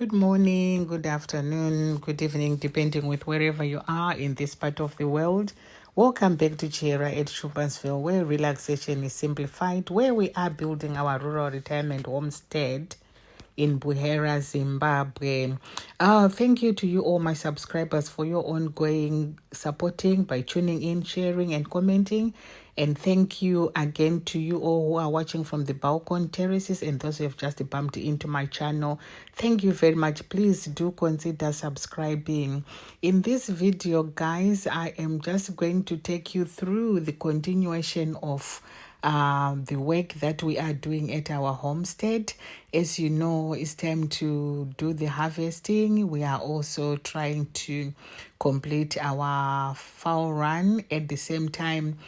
Good morning, good afternoon, good evening, depending with wherever you are in this part of the world. Welcome back to Buhera at Shumpasville, where relaxation is simplified, where we are building our rural retirement homestead in Buhera, Zimbabwe. Thank you to you all my subscribers for your ongoing supporting by tuning in, sharing and commenting. And thank you again to you all who are watching from the balcony terraces and those who have just bumped into my channel. Thank you very much. Please do consider subscribing. In this video, guys, I am just going to take you through the continuation of the work that we are doing at our homestead. As you know, it's time to do the harvesting. We are also trying to complete our fowl run at the same time,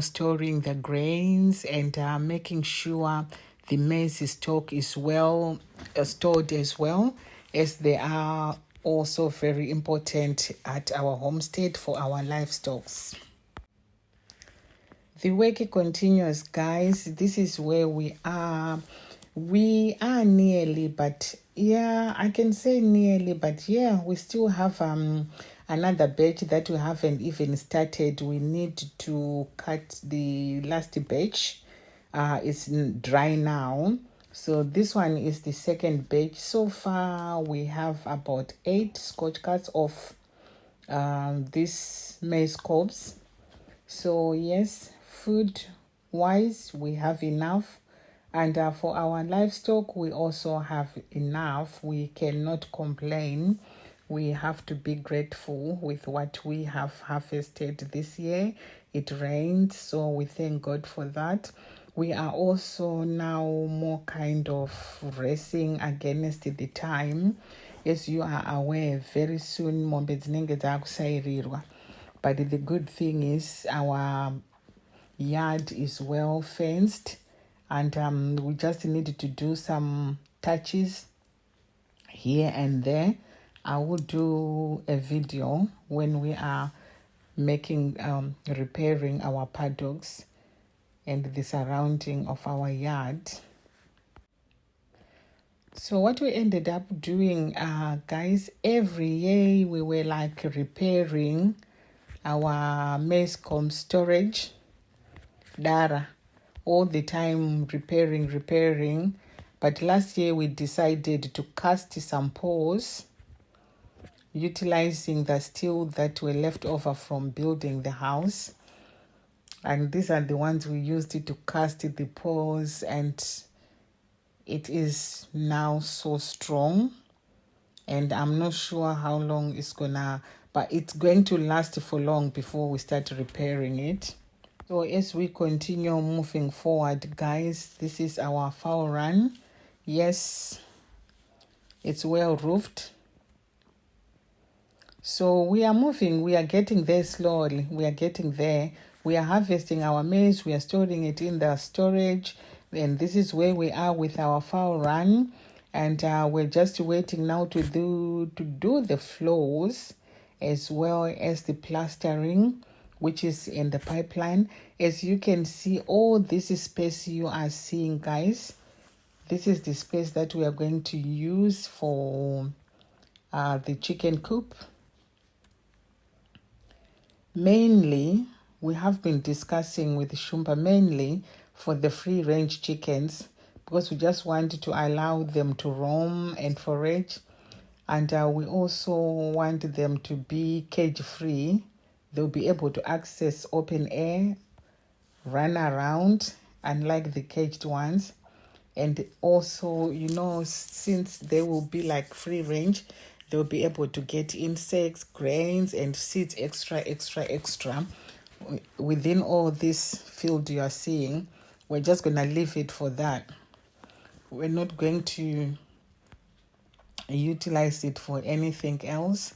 storing the grains and making sure the maize stock is well stored, as well as they are also very important at our homestead for our livestock. The work continues, guys. This is where we are. We are nearly, but yeah, I can say nearly, but yeah, we still have another batch that we haven't even started. We need to cut the last batch. It's dry now. So this one is the second batch. So far, we have about 8 scotch cuts of this maize cobs. So yes, food wise we have enough, and for our livestock we also have enough. We cannot complain. We have to be grateful with what we have harvested this year. It rained, so we thank God for that. We are also now more kind of racing against the time. As you are aware, very soon mombe dzinenge dzakusairirwa. But the good thing is our yard is well fenced, and we just need to do some touches here and there. I will do a video when we are making repairing our paddocks and the surrounding of our yard. So what we ended up doing, guys, every year we were like repairing our maize comb storage dara, all the time repairing. But last year we decided to cast some poles, utilizing the steel that were left over from building the house, and these are the ones we used to cast the poles, and it is now so strong. And I'm not sure how long it's gonna, but it's going to last for long before we start repairing it. So as we continue moving forward, guys, this is our fowl run. Yes, it's well roofed. So we are moving. We are getting there slowly. We are getting there. We are harvesting our maize. We are storing it in the storage. And this is where we are with our fowl run. And we're just waiting now to do the floors as well as the plastering, which is in the pipeline. As you can see, all this space you are seeing, guys, this is the space that we are going to use for the chicken coop. Mainly, we have been discussing with Shumpa mainly for the free range chickens, because we just wanted to allow them to roam and forage, and we also want them to be cage free. They'll be able to access open air, run around, unlike the caged ones. And also, since they will be like free range, they'll be able to get insects, grains, and seeds extra. Within all this field you are seeing, we're just going to leave it for that. We're not going to utilize it for anything else.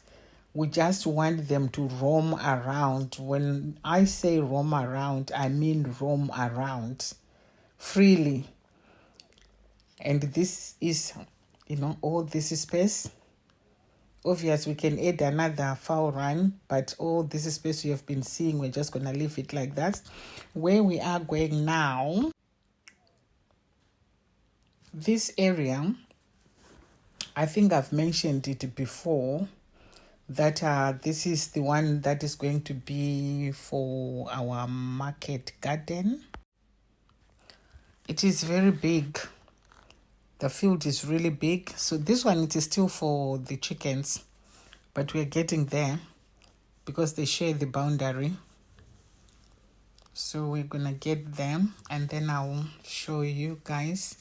We just want them to roam around. When I say roam around, I mean roam around freely. And this is, all this space. Obviously, we can add another fowl run, but all this space you have been seeing, we're just going to leave it like that. Where we are going now, this area I think I've mentioned it before that this is the one that is going to be for our market garden. It is very big. The field is really big. So this one, it is still for the chickens, but we're getting there because they share the boundary. So we're gonna get them, and then I'll show you guys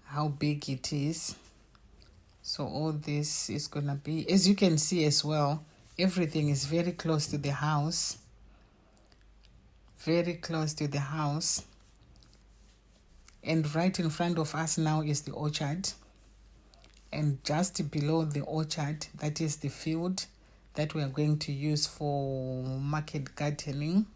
how big it is. So all this is gonna be, as you can see as well, everything is very close to the house. Very close to the house. And right in front of us now is the orchard. And just below the orchard, that is the field that we are going to use for market gardening.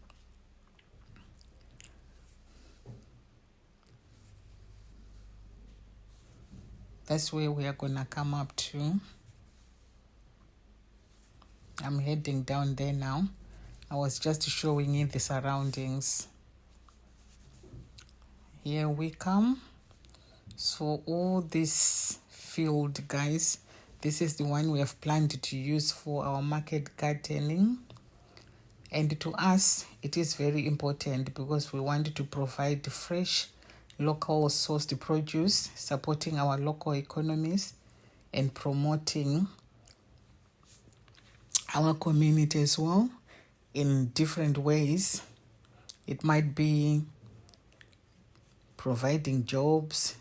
That's where we are gonna come up to. I'm heading down there now. I was just showing you the surroundings. Here we come. So all this field, guys, this is the one we have planned to use for our market gardening. And to us, it is very important because we want to provide fresh, local sourced produce, supporting our local economies and promoting our community as well in different ways. It might be providing jobs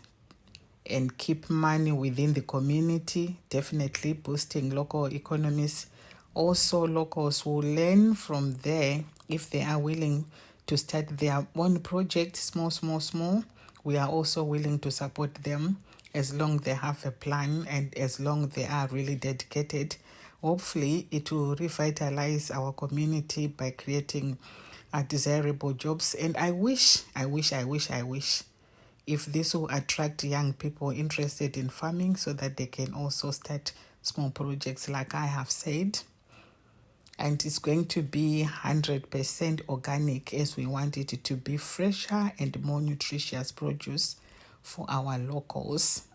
and keep money within the community, definitely boosting local economies. Also, locals will learn from there if they are willing to start their own project, small. We are also willing to support them as long as they have a plan and as long as they are really dedicated. Hopefully, it will revitalize our community by creating desirable jobs. And I wish if this will attract young people interested in farming so that they can also start small projects like I have said. And it's going to be 100% organic, as we want it to be fresher and more nutritious produce for our locals.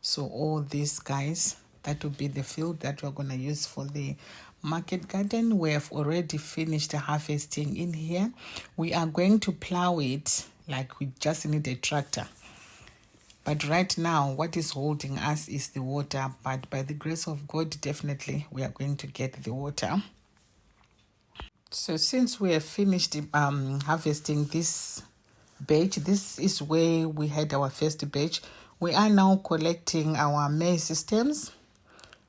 So all these guys, that will be the field that we're going to use for the market garden. We have already finished harvesting in here. We are going to plow it, like we just need a tractor. But right now, what is holding us is the water. But by the grace of God, definitely we are going to get the water. So since we have finished harvesting this batch, this is where we had our first batch. We are now collecting our maize stems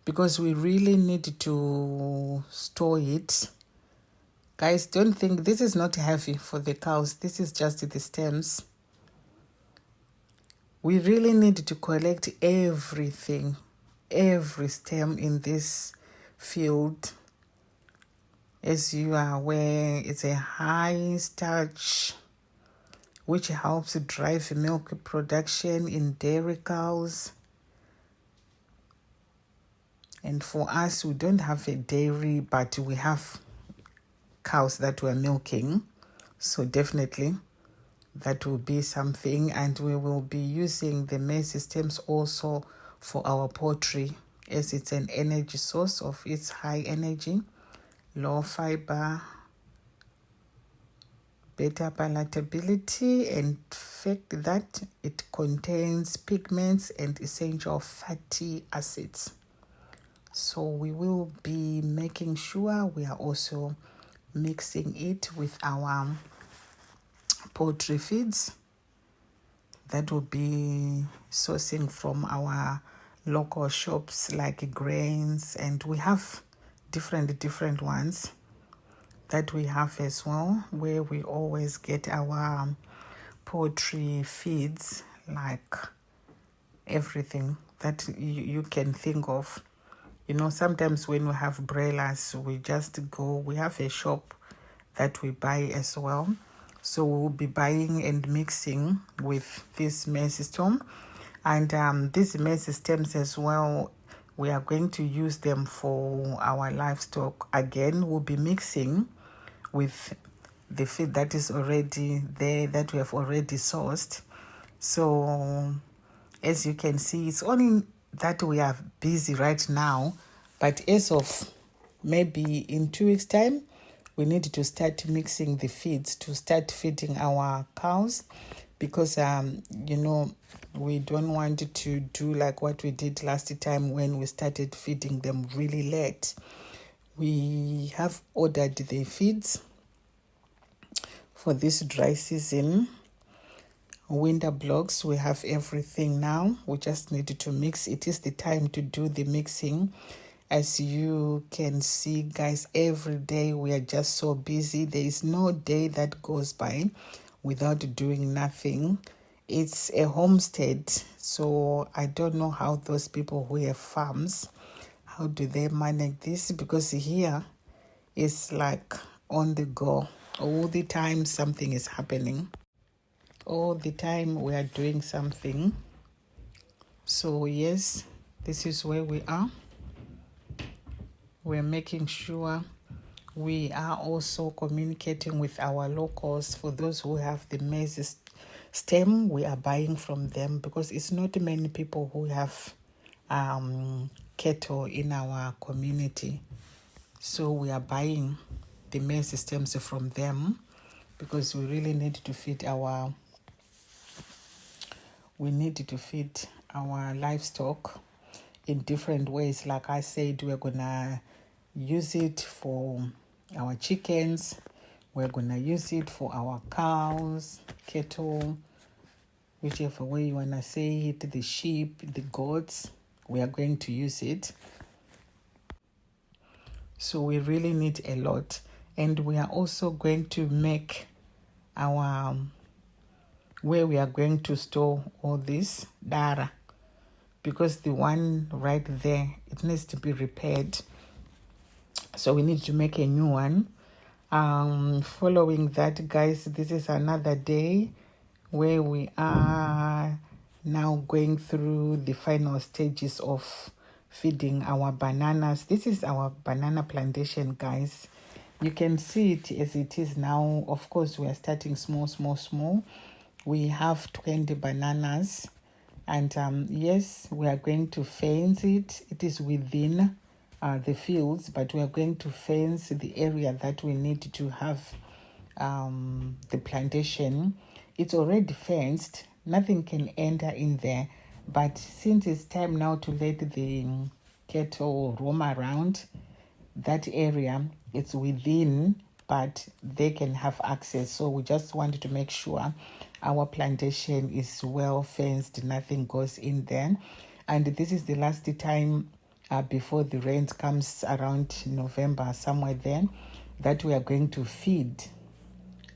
because we really need to store it. Guys, don't think this is not heavy for the cows. This is just the stems. We really need to collect everything, every stem in this field. As you are aware, it's a high starch, which helps drive milk production in dairy cows. And for us, we don't have a dairy, but we have cows that we're milking. So definitely that will be something. And we will be using the maize systems also for our poultry, as it's an energy source of its high energy, low fiber, better palatability, and fact that it contains pigments and essential fatty acids. So we will be making sure we are also mixing it with our poultry feeds that will be sourcing from our local shops like grains, and we have different ones that we have as well, where we always get our poultry feeds, like everything that you can think of. You know, sometimes when we have broilers, we have a shop that we buy as well. So we will be buying and mixing with this maize system. And these maize systems as well, we are going to use them for our livestock. Again, we'll be mixing with the feed that is already there, that we have already sourced. So as you can see, it's only that we are busy right now, but as of maybe in 2 weeks time, we need to start mixing the feeds to start feeding our cows, because we don't want to do like what we did last time when we started feeding them really late. We have ordered the feeds for this dry season. Winter blocks, we have everything now. We just need to mix. It is the time to do the mixing. As you can see, guys, every day we are just so busy. There is no day that goes by without doing nothing. It's a homestead, so I don't know how those people who have farms, how do they manage this? Because here it's like on the go. All the time something is happening. All the time we are doing something. So yes, this is where we are. We're making sure we are also communicating with our locals. For those who have the maize stem, we are buying from them, because it's not many people who have cattle in our community. So we are buying the maize stems from them, because we really need to feed our livestock in different ways. Like I said, we're gonna use it for our chickens, we're gonna use it for our cows, cattle, whichever way you wanna say it, the sheep, the goats, we are going to use it. So we really need a lot. And we are also going to make our where we are going to store all this dara, because the one right there, it needs to be repaired. So we need to make a new one. Following that, guys, this is another day where we are now going through the final stages of feeding our bananas. This is our banana plantation, guys. You can see it as it is now. Of course, we are starting small. We have 20 bananas, and yes, we are going to fence it. It is within the fields, but we are going to fence the area that we need to have the plantation. It's already fenced. Nothing can enter in there. But since it's time now to let the cattle roam around that area, it's within, but they can have access. So we just wanted to make sure our plantation is well fenced, nothing goes in there. And this is the last time before the rain comes around November, somewhere then, that we are going to feed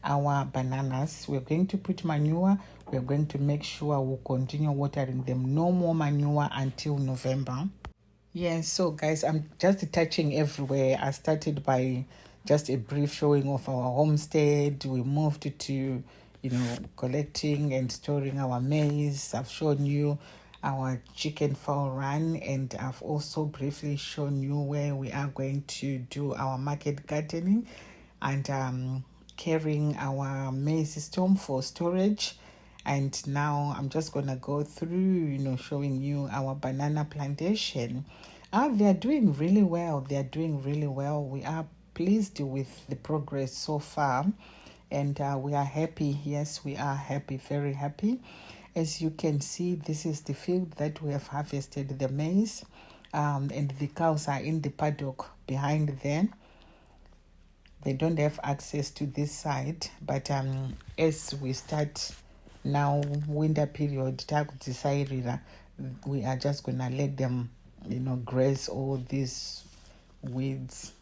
our bananas. We're going to put manure. We're going to make sure we'll continue watering them. No more manure until November. Yes, so guys, I'm just touching everywhere. I started by just a brief showing of our homestead. We moved to, collecting and storing our maize. I've shown you our chicken fowl run, and I've also briefly shown you where we are going to do our market gardening and carrying our maize storm for storage. And now I'm just gonna go through, showing you our banana plantation. They are doing really well. We are pleased with the progress so far, and we are happy. Yes, we are happy, very happy. As you can see, this is the field that we have harvested the maize, and the cows are in the paddock behind there. They don't have access to this side, but as we start now, winter period, we are just gonna let them, graze all these weeds.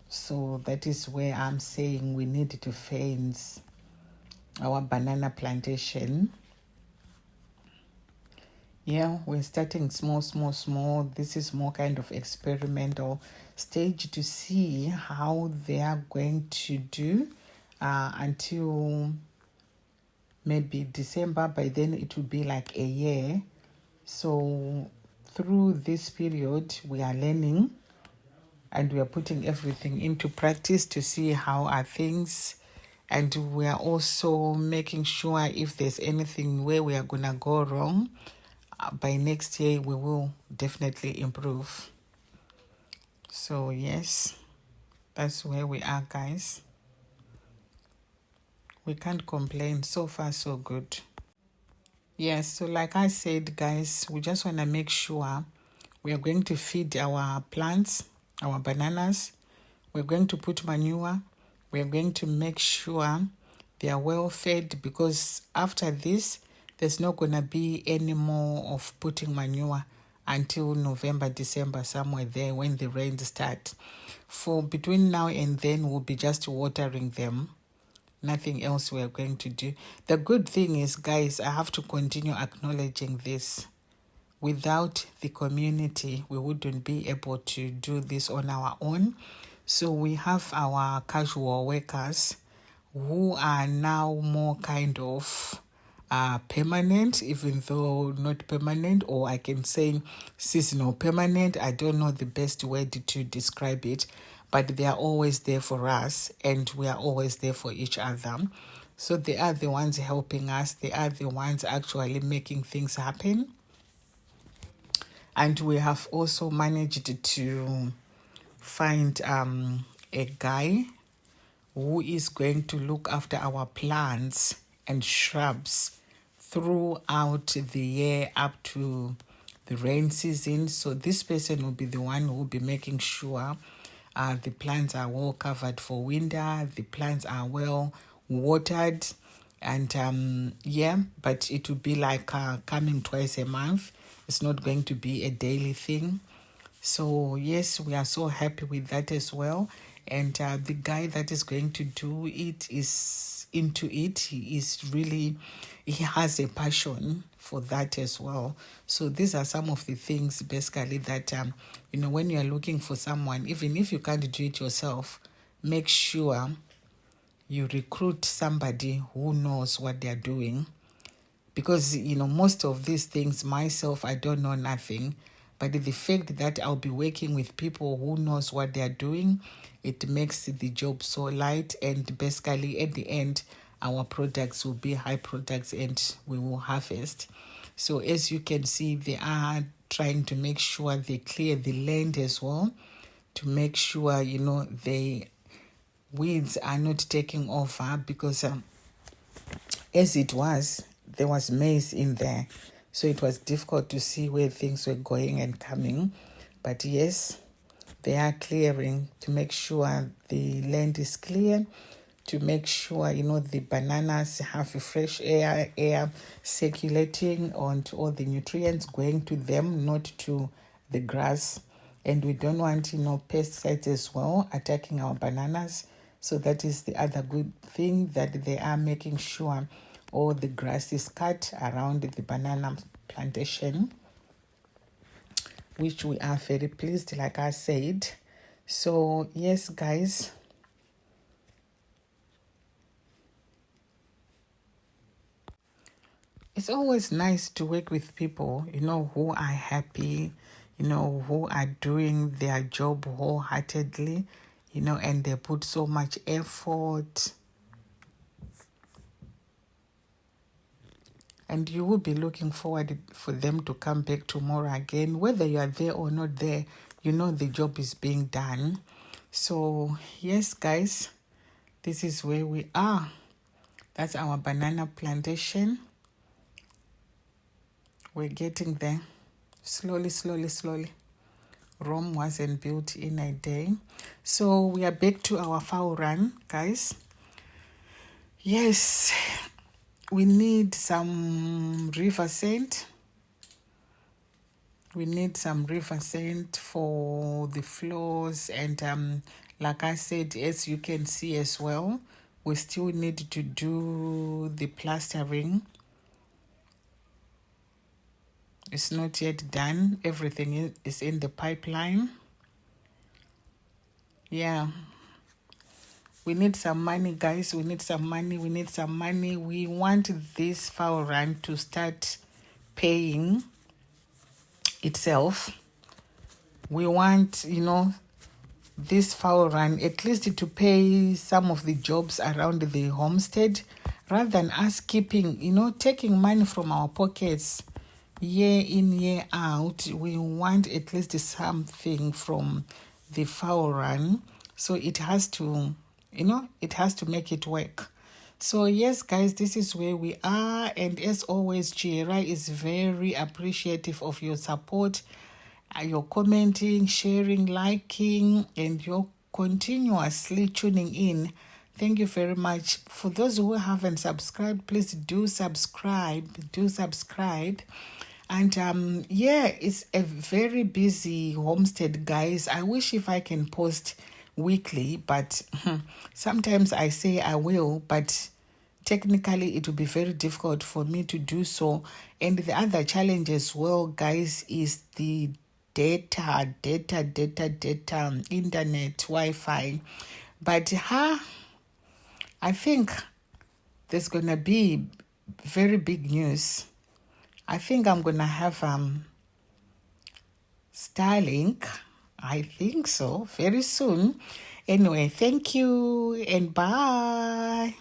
So that is where I'm saying we need to fence our banana plantation. Yeah, we're starting small. This is more kind of experimental stage to see how they are going to do until maybe December. By then it will be like a year. So through this period, we are learning and we are putting everything into practice to see how are things. And we are also making sure if there's anything where we are going to go wrong, by next year we will definitely improve. So yes, that's where we are, guys. We can't complain. So far so good. Yes, so like I said, guys, we just want to make sure we are going to feed our plants, our bananas. We're going to put manure. We're going to make sure they are well fed, because after this, there's not going to be any more of putting manure until November, December, somewhere there when the rains start. For between now and then, we'll be just watering them. Nothing else we are going to do. The good thing is, guys, I have to continue acknowledging this. Without the community, we wouldn't be able to do this on our own. So we have our casual workers who are now more kind of permanent, even though not permanent, or I can say seasonal permanent. I don't know the best word to describe it, but they are always there for us and we are always there for each other. So they are the ones helping us. They are the ones actually making things happen. And we have also managed to find a guy who is going to look after our plants and shrubs throughout the year up to the rain season. So this person will be the one who will be making sure the plants are well covered for winter, the plants are well watered, and but it will be like coming twice a month. It's not going to be a daily thing. So yes, we are so happy with that as well. And the guy that is going to do it is into it. He has a passion for that as well. So these are some of the things basically that, when you are looking for someone, even if you can't do it yourself, make sure you recruit somebody who knows what they are doing. Because, most of these things myself, I don't know nothing. But the fact that I'll be working with people who knows what they're doing, it makes the job so light. And basically, at the end, our products will be high products and we will harvest. So as you can see, they are trying to make sure they clear the land as well, to make sure, the weeds are not taking over, because as it was, there was maize in there. So it was difficult to see where things were going and coming. But yes, they are clearing to make sure the land is clear, to make sure, the bananas have fresh air circulating and all the nutrients going to them, not to the grass. And we don't want, pesticides as well attacking our bananas. So that is the other good thing, that they are making sure all the grass is cut around the banana plantation, which we are very pleased, like I said. So yes, guys, it's always nice to work with people, who are happy, who are doing their job wholeheartedly, and they put so much effort. And you will be looking forward for them to come back tomorrow again. Whether you are there or not there, the job is being done. So, yes, guys, this is where we are. That's our banana plantation. We're getting there. Slowly, slowly, slowly. Rome wasn't built in a day. So, we are back to our fowl run, guys. Yes. We need some river scent. We need some river scent for the floors. And like I said, as you can see as well, we still need to do the plastering. It's not yet done. Everything is in the pipeline. Yeah. We need some money, guys. We need some money. We need some money. We want this fowl run to start paying itself. We want, this fowl run at least to pay some of the jobs around the homestead, rather than us keeping, taking money from our pockets, year in, year out, we want at least something from the fowl run. So it has to, it has to make it work. So yes, guys, this is where we are. And as always, Buhera is very appreciative of your support, your commenting, sharing, liking, and your continuously tuning in. Thank you very much. For those who haven't subscribed, please do subscribe. And yeah, it's a very busy homestead, guys. I wish if I can post weekly, but sometimes I say I will, but technically it will be very difficult for me to do so. And the other challenge as well, guys, is the data, internet, Wi-Fi. But I think there's gonna be very big news. I think I'm gonna have Starlink. I think so, very soon. Anyway, thank you and bye.